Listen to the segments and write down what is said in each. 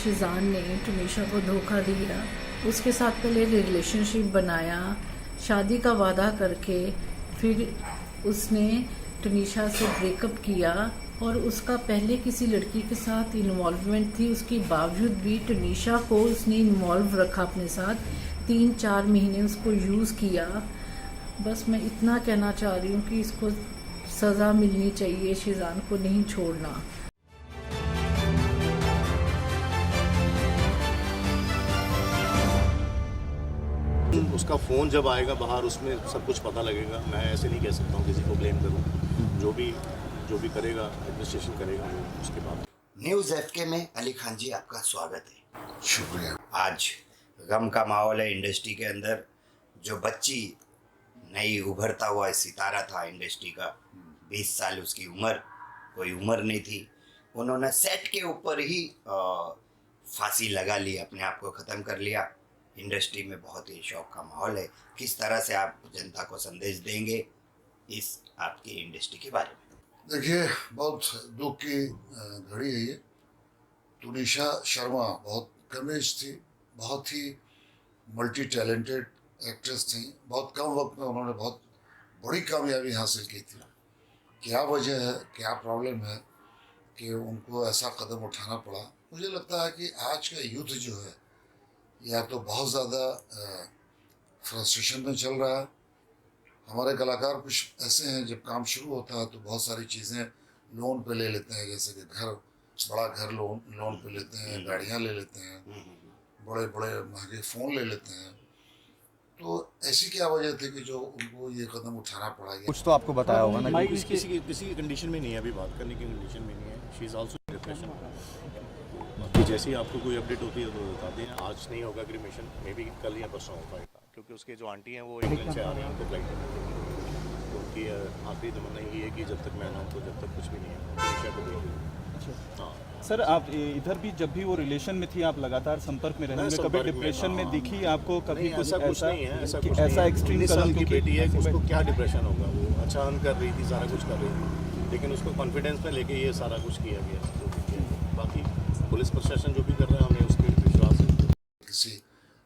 शिजान ने टुनीशा को धोखा दिया, उसके साथ पहले रिलेशनशिप बनाया, शादी का वादा करके फिर उसने टुनीशा से ब्रेकअप किया और उसका पहले किसी लड़की के साथ इन्वॉल्वमेंट थी, उसके बावजूद भी टुनीशा को उसने इन्वॉल्व रखा अपने साथ। 3-4 महीने उसको यूज़ किया। बस मैं इतना कहना चाह रही हूँ कि इसको सज़ा मिलनी चाहिए, शिजान को नहीं छोड़ना। उसका फ़ोन जब आएगा बाहर उसमें सब कुछ पता लगेगा। मैं ऐसे नहीं कह सकता हूँ किसी को ब्लेम करूँ। जो भी करेगा एडमिनिस्ट्रेशन करेगा वो उसके बाद। न्यूज़ एफके में अली खान जी आपका स्वागत है। शुक्रिया। आज गम का माहौल है इंडस्ट्री के अंदर। जो बच्ची नई उभरता हुआ सितारा था इंडस्ट्री का, 20 साल उसकी उम्र, कोई उम्र नहीं थी, उन्होंने सेट के ऊपर ही फांसी लगा ली, अपने आप को ख़त्म कर लिया। इंडस्ट्री में बहुत ही शौक का माहौल है। किस तरह से आप जनता को संदेश देंगे इस आपकी इंडस्ट्री के बारे में? देखिए, बहुत दुख की घड़ी है ये। टुनीशा शर्मा बहुत कम एज थी, बहुत ही मल्टी टैलेंटेड एक्ट्रेस थी। बहुत कम वक्त में उन्होंने बहुत बड़ी कामयाबी हासिल की थी। क्या वजह है, क्या प्रॉब्लम है कि उनको ऐसा कदम उठाना पड़ा? मुझे लगता है कि आज का यूथ जो है या तो बहुत ज़्यादा फ्रस्ट्रेशन में चल रहा है। हमारे कलाकार कुछ ऐसे हैं, जब काम शुरू होता है तो बहुत सारी चीज़ें लोन पे ले लेते हैं, जैसे कि बड़ा घर लोन पे लेते हैं, गाड़ियाँ ले लेते हैं, बड़े बड़े महंगे फ़ोन ले लेते हैं। तो ऐसी क्या वजह थी कि जो उनको ये कदम उठाना पड़ा? कुछ तो आपको बताया होगा ना कि किसी की कंडीशन में नहीं है, अभी बात करने की कंडीशन में नहीं है। She is also depression. बाकी जैसे ही आपको कोई अपडेट होती है तो बताते हैं। आज नहीं होगा क्रिमेशन, मे बी कल या परसों हो पाएगा, क्योंकि उसके जो आंटी हैं वो इंग्लैंड से आ रही हैं, उनको फ्लाइट है। तो उनकी आखिरी तमन्ना यही है कि जब तक मैं ना हूँ तो जब तक कुछ भी नहीं है टुनीशा को देखिए। हाँ सर, आप इधर भी जब भी वो रिलेशन में थी, आप लगातार संपर्क में रहने में, कभी डिप्रेशन में दिखी आपको? कभी कुछ ऐसा कुछ नहीं है, ऐसा एक्सट्रीम कदम की बेटी है, उसको क्या डिप्रेशन होगा? वो अच्छा अर्न कर रही थी, सारा कुछ कर रही थी, लेकिन उसको कॉन्फिडेंस में लेके ये सारा कुछ किया गया। बाकी पुलिस प्रशासन जो भी कर रहा है, हमें उस पर विश्वास है। किसी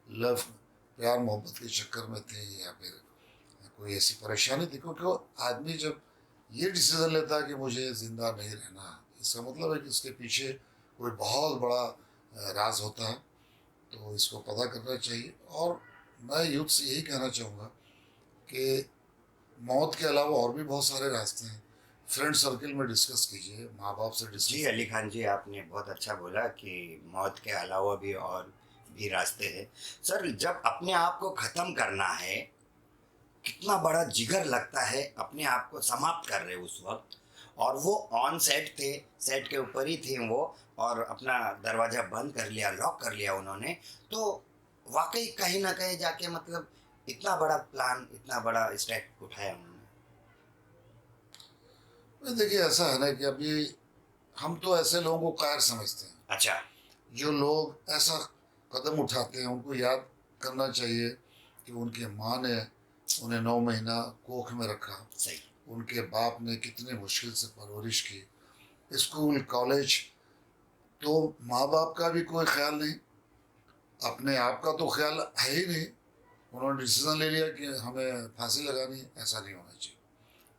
लव प्यार मोहब्बत के चक्कर में थे या फिर कोई ऐसी परेशानी थी? क्योंकि आदमी जब ये डिसीजन लेता है कि मुझे ज़िंदा नहीं रहना, इसका मतलब है कि उसके पीछे कोई बहुत बड़ा राज होता है। तो इसको पता करना चाहिए। और मैं यूथ से यही कहना चाहूँगा कि मौत के अलावा और भी बहुत सारे रास्ते हैं। फ्रेंड सर्कल में डिस्कस कीजिए, माँ बाप से डिस्कस। जी अली खान जी, आपने बहुत अच्छा बोला कि मौत के अलावा भी और भी रास्ते हैं। सर, जब अपने आप को ख़त्म करना है, कितना बड़ा जिगर लगता है, अपने आप को समाप्त कर रहे उस वक्त, और वो ऑन सेट थे, सेट के ऊपर ही थे वो, और अपना दरवाज़ा बंद कर लिया, लॉक कर लिया उन्होंने। तो वाकई कहीं ना कहीं जाके मतलब इतना बड़ा प्लान, इतना बड़ा स्टेप उठाया उन्होंने। देखिए, ऐसा है ना कि अभी हम तो ऐसे लोगों को कायर समझते हैं। अच्छा। जो लोग ऐसा कदम उठाते हैं उनको याद करना चाहिए कि उनके माँ ने उन्हें 9 महीना कोख में रखा। सही। उनके बाप ने कितने मुश्किल से परवरिश की, स्कूल कॉलेज। तो माँ बाप का भी कोई ख्याल नहीं, अपने आप का तो ख्याल है ही नहीं। उन्होंने डिसीजन ले लिया कि हमें फांसी लगानी है। ऐसा नहीं होना चाहिए।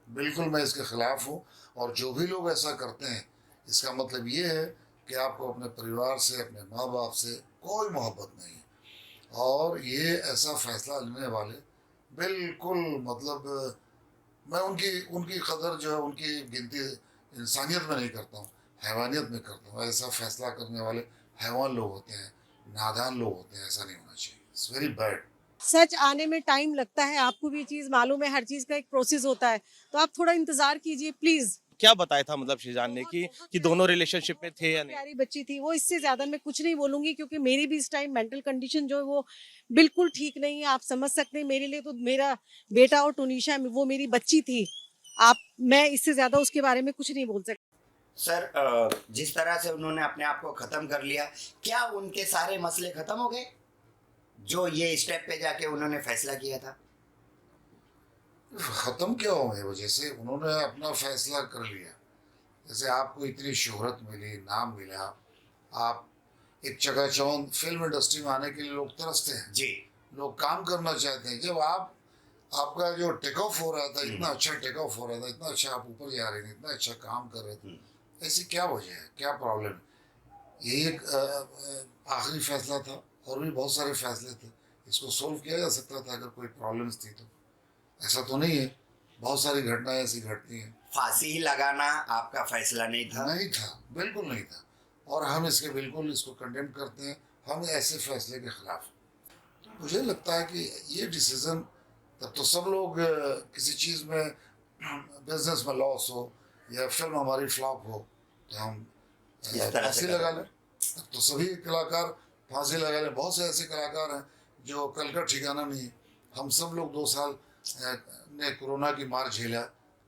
बिल्कुल मैं इसके ख़िलाफ़ हूँ। और जो भी लोग ऐसा करते हैं, इसका मतलब ये है कि आपको अपने परिवार से, अपने माँ बाप से कोई मोहब्बत नहीं है। और ये ऐसा फ़ैसला लेने वाले बिल्कुल मतलब मैं उनकी उनकी कदर जो है, उनकी गिनती इंसानियत में नहीं करता हूँ, हैवानियत में करता हूँ। ऐसा फ़ैसला करने वाले हैवान लोग होते हैं, नादान लोग होते हैं। ऐसा नहीं होना चाहिए। It's very bad. सच आने में टाइम लगता है, आपको भी चीज मालूम है, हर चीज का एक प्रोसेस होता है, तो आप थोड़ा इंतजार कीजिए प्लीज। क्या बताया था मतलब शिजान ने कि दोनों रिलेशनशिप में थे या नहीं? प्यारी बच्ची थी वो, इससे ज्यादा मैं कुछ नहीं बोलूंगी, क्योंकि मेरी भी इस टाइम मेंटल कंडीशन जो है वो बिल्कुल ठीक नहीं है। आप समझ सकते हैं, मेरे लिए तो मेरा बेटा और टुनीशा वो मेरी बच्ची थी। मैं इससे ज्यादा उसके बारे में कुछ नहीं बोल सकती। सर, जिस तरह से उन्होंने अपने आप को ख़त्म कर लिया, क्या उनके सारे मसले ख़त्म हो गए जो ये स्टेप पे जाके उन्होंने फैसला किया था? ख़त्म क्या होंगे? वो जैसे उन्होंने अपना फैसला कर लिया, जैसे आपको इतनी शोहरत मिली, नाम मिला, आप एक चकाचौंध फिल्म इंडस्ट्री में आने के लिए लोग तरसते हैं, जी लोग काम करना चाहते हैं। जब आपका जो टेक ऑफ हो रहा था, इतना अच्छा टेक ऑफ हो रहा था, इतना अच्छा आप ऊपर जा रहे थे, इतना अच्छा काम कर रहे थे, ऐसी क्या वजह है, क्या प्रॉब्लम है? यही एक आखिरी फैसला था, और भी बहुत सारे फैसले थे, इसको सोल्व किया जा सकता था अगर कोई प्रॉब्लम्स थी तो। ऐसा तो नहीं है, बहुत सारी घटनाएं ऐसी घटती हैं। फांसी ही लगाना आपका फैसला नहीं था? नहीं था, बिल्कुल नहीं था, और हम बिल्कुल इसको कंडेम करते हैं। हम ऐसे फैसले के खिलाफ हैं। तो मुझे लगता है कि ये डिसीजन, तब तो सब लोग किसी चीज़ में, बिजनेस में लॉस हो या फिल्म हमारी फ्लॉप हो तो हम फांसी लगा लें। तब तो सभी कलाकार फांसी लगा लें। बहुत से ऐसे कलाकार हैं जो कल का ठिकाना नहीं है। हम सब लोग 2 साल ने कोरोना की मार झेला।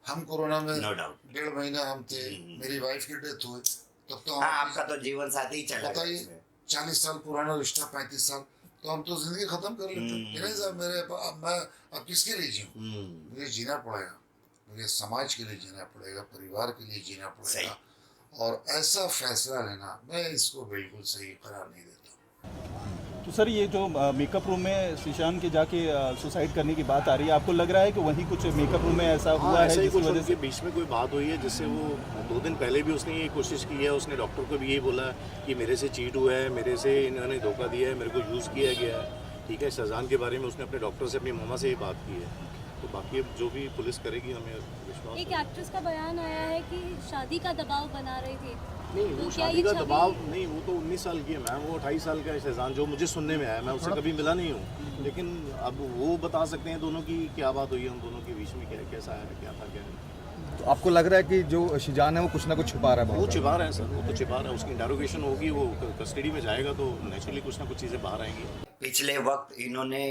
हम कोरोना में No doubt. 1.5 महीना हम थे, मेरी वाइफ की डेथ हुई, तब तो हाँ, आपका तो जीवन साथी ही चला गया बताइए, इसमें। 40 साल पुराना रिश्ता, 35 साल, तो हम तो जिंदगी खत्म कर लेते हैं कि नहीं साहब, मैं अब किसके लिए जीऊँ? मुझे जीना पड़ेगा, मुझे समाज के लिए जीना पड़ेगा, परिवार के लिए जीना पड़ेगा, और ऐसा फैसला लेना, मैं इसको बिल्कुल सही करार नहीं देता। तो सर, ये जो मेकअप रूम में सुशांत के जाके सुसाइड करने की बात आ रही है, आपको लग रहा है कि वहीं कुछ मेकअप रूम में ऐसा हुआ है ऐसा ही जिसकी कुछ वजह उनके से? बीच में कोई बात हुई है जिससे वो 2 दिन पहले भी उसने ये कोशिश की है। उसने डॉक्टर को भी यही बोला कि मेरे से चीट हुआ है, मेरे से इन्होंने धोखा दिया है, मेरे को यूज़ किया गया है। ठीक है, शहजान के बारे में उसने अपने डॉक्टर से, अपनी मम्मा से ये बात की है। तो बाकी अब जो भी पुलिस करेगी, हमें विश्वास एक है। एक्ट्रेस का बयान आया है कि शादी का दबाव बना रही थी। नहीं, तो वो क्या शादी ये का छवि- दबाव नहीं, वो तो 19 साल की है मैम, वो 28 साल का है शहजान, जो मुझे सुनने में आया। मैं उससे कभी मिला नहीं हूँ, लेकिन अब वो बता सकते हैं दोनों की क्या बात हुई है, उन दोनों के बीच में क्या, कैसा है, क्या था, क्या नहीं। तो आपको लग रहा है कि जो शिजान है वो कुछ ना कुछ छुपा रहा है? वो बहुत छिपा रहा है सर, वो तो छिपा रहा है। उसकी इंटेरोगेशन होगी, वो कस्टडी में जाएगा तो नेचुरली कुछ ना कुछ चीज़ें बाहर आएंगी। पिछले वक्त इन्होंने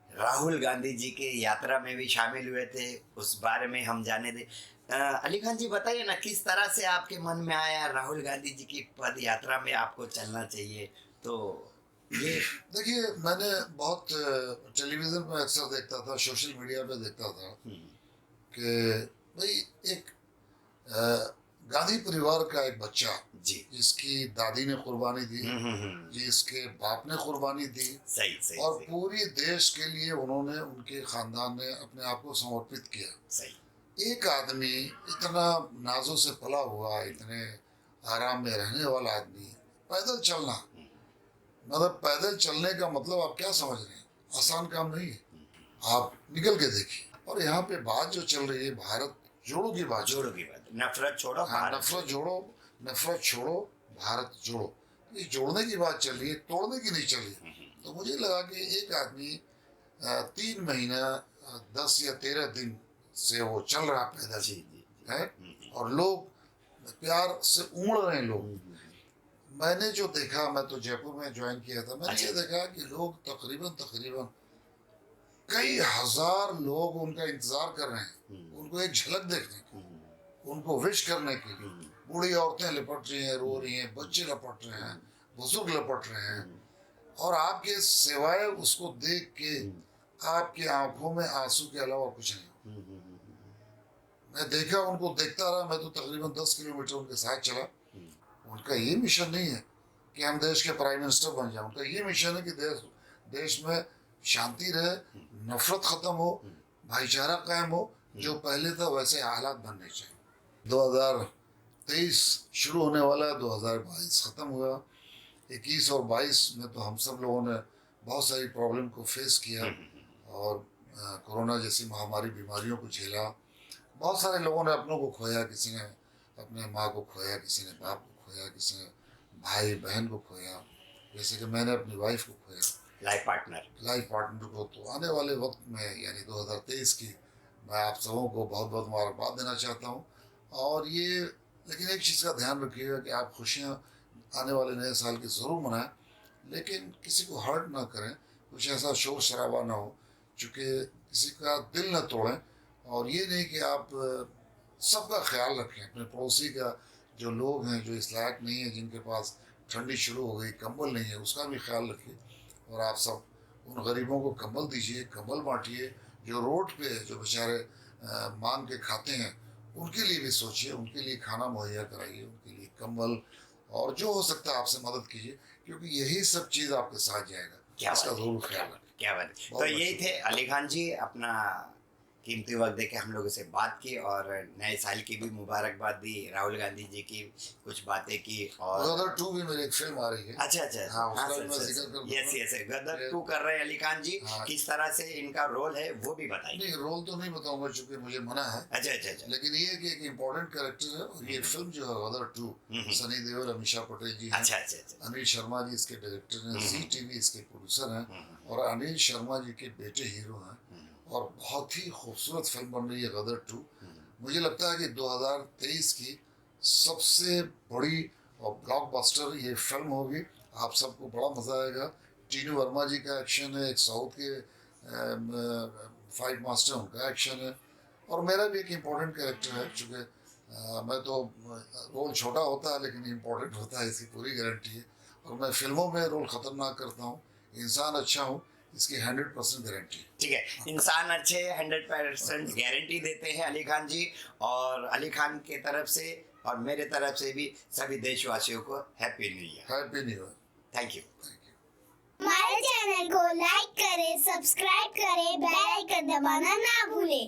राहुल गांधी जी की यात्रा में भी शामिल हुए थे, उस बारे में हम जाने दें। अली खान जी बताइए ना, किस तरह से आपके मन में आया राहुल गांधी जी की पद यात्रा में आपको चलना चाहिए? तो ये देखिए, मैंने बहुत टेलीविज़न में अक्सर देखता था, सोशल मीडिया पे देखता था कि भाई एक गांधी परिवार का एक बच्चा, जी जिसकी दादी ने कुर्बानी दी, जिसके बाप ने कुर्बानी दी, सही सही और सही, पूरी देश के लिए उन्होंने, उनके खानदान ने अपने आप को समर्पित किया। सही। एक आदमी इतना नाजों से पला हुआ, इतने आराम में रहने वाला आदमी, पैदल चलना, मतलब पैदल चलने का मतलब आप क्या समझ रहे हैं? आसान काम नहीं है। आप निकल के देखिए। और यहाँ पे बात जो चल रही है, भारत जोड़ो की बात, जोड़ो की बात, नफरत छोड़ो, हाँ, भारत नफरत जोड़ो, नफरत छोड़ो, भारत जोड़ो, ये जोड़ने की बात चल रही है, तोड़ने की नहीं चल रही। तो मुझे लगा कि एक आदमी 3 महीना 10 या 13 दिन से वो चल रहा पैदल जी जी है, और लोग प्यार से उमड़ रहे हैं लोग। मैंने जो देखा, मैं तो जयपुर में ज्वाइन किया था, मैंने ये देखा कि लोग तकरीबन कई हजार लोग उनका इंतजार कर रहे हैं, उनको एक झलक देखने की, उनको विश करने के लिए। बूढ़ी औरतें लिपट रही हैं, रो रही हैं, बच्चे लपट रहे हैं, बुजुर्ग लपट रहे हैं, और आपके सिवाय उसको देख के आपकी आंखों में आंसू के अलावा कुछ नहीं। मैं देखा, उनको देखता रहा। मैं तो तकरीबन 10 किलोमीटर उनके साथ चला। उनका ये मिशन नहीं है कि हम देश के प्राइम मिनिस्टर बन जाएं, उनका ये मिशन है कि देश में शांति रहे, नफरत खत्म हो, भाईचारा कायम हो, जो पहले था वैसे हालात बनने चाहिए। 2023 शुरू होने वाला, 2022 खत्म हुआ, 21 और 22 में तो हम सब लोगों ने बहुत सारी प्रॉब्लम को फेस किया, और कोरोना जैसी महामारी बीमारियों को झेला। बहुत सारे लोगों ने अपनों को खोया, किसी ने अपने माँ को खोया, किसी ने बाप को खोया, किसी ने भाई बहन को खोया, जैसे कि मैंने अपनी वाइफ को खोया, लाइफ पार्टनर को। तो आने वाले वक्त में, यानी 2023 की, मैं आप सबों को बहुत बहुत मुबारकबाद देना चाहता हूँ। और ये, लेकिन एक चीज़ का ध्यान रखिएगा कि आप खुशियाँ आने वाले नए साल की ज़रूर मनाएं, लेकिन किसी को हर्ट ना करें, कुछ ऐसा शोर शराबा ना हो, चूँकि किसी का दिल न तोड़ें। और ये नहीं कि आप सबका ख्याल रखें, अपने पड़ोसी का, जो लोग हैं जो इस लायक नहीं है, जिनके पास ठंडी शुरू हो गई, कंबल नहीं है, उसका भी ख्याल रखिए। और आप सब उन गरीबों को कंबल दीजिए, कंबल बांटिए, जो रोड पे, जो बेचारे मांग के खाते हैं, उनके लिए भी सोचिए, उनके लिए खाना मुहैया कराइए, उनके लिए कंबल, और जो हो सकता है आपसे मदद कीजिए, क्योंकि यही सब चीज़ आपके साथ जाएगा। क्या इसका बात है, जरूर ख्याल रखें। क्या बात है। बहुत तो यही अच्छा। थे अली खान जी, अपना कीमती वक्त देके हम लोगों से बात की और नए साल की भी मुबारकबाद दी, राहुल गांधी जी की कुछ बातें की और गदर 2 भी मेरी एक फिल्म आ रही है। अच्छा अच्छा हाँ, उसका भी मैं जिक्र कर दूंगा। यस यस, गदर ये- 2 कर रहे हैं अली खान जी। हाँ। किस तरह से इनका रोल है वो भी बताइए। नहीं, रोल तो नहीं बताऊंगा चूंकि मुझे मना है, अच्छा अच्छा अच्छा। लेकिन ये है कि एक इम्पोर्टेंट कैरेक्टर है। और ये फिल्म जो है गदर 2, सनी देओल, अमीषा पटेल जी हैं, अच्छा अच्छा अच्छा। अनिल शर्मा जी इसके डायरेक्टर हैं, जी टीवी इसके प्रोड्यूसर हैं, और अनिल शर्मा जी के बेटे हीरो हैं। और बहुत ही खूबसूरत फिल्म बन रही है गदर 2। मुझे लगता है कि 2023 की सबसे बड़ी और ब्लॉकबस्टर ये फिल्म होगी। आप सबको बड़ा मजा आएगा। टीनू वर्मा जी का एक्शन है, एक साउथ के फाइट मास्टर उनका एक्शन है, और मेरा भी एक इम्पोर्टेंट कैरेक्टर है। चूँकि मैं तो रोल छोटा होता है लेकिन इम्पोर्टेंट होता है, इसकी पूरी गारंटी है। और मैं फिल्मों में रोल खतरनाक करता हूँ, इंसान अच्छा हूँ, इसकी 100% गारंटी है। ठीक है, इंसान अच्छे 100% गारंटी देते हैं अली खान जी। और अली खान के तरफ से और मेरे तरफ से भी सभी देशवासियों को happy new year. Happy new year. Thank you. हमारे चैनल को लाइक करें, सब्सक्राइब करें, बेल आइकन दबाना ना भूलें।